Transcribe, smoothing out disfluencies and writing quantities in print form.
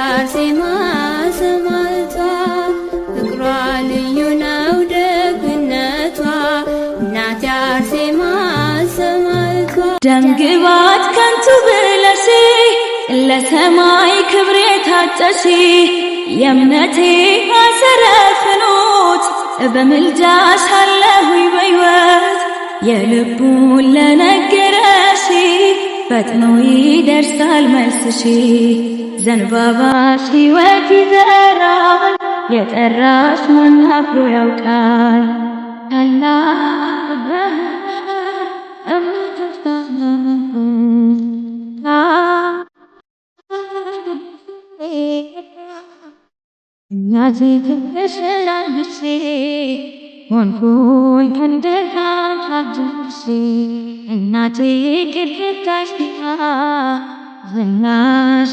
አርሴማ ሰማዕቷ ፍቅሯ ልዩ ነው ደግነቷ እናቴ አርሴማ ሰማዕቷ ደምግባት ከንቱ ብለሽ ለሰማይ ክብር የታጨሽ የእምነቴ አሰረ ፍኖት በምልጃሽ አለሁኝ በሕይወት የልቡን ለነገረሽ ፈጥኖ ይደርሳል መልስሽ ዘንባባሽ ሕይወት ይዘራል የጠራሽ ማን አፍሮ ያውቃል እናቴ ትንሽላልሽ ሆንኩኝ እንደካታድርሽ እናቴ ግድግዳሽ ዝናሽ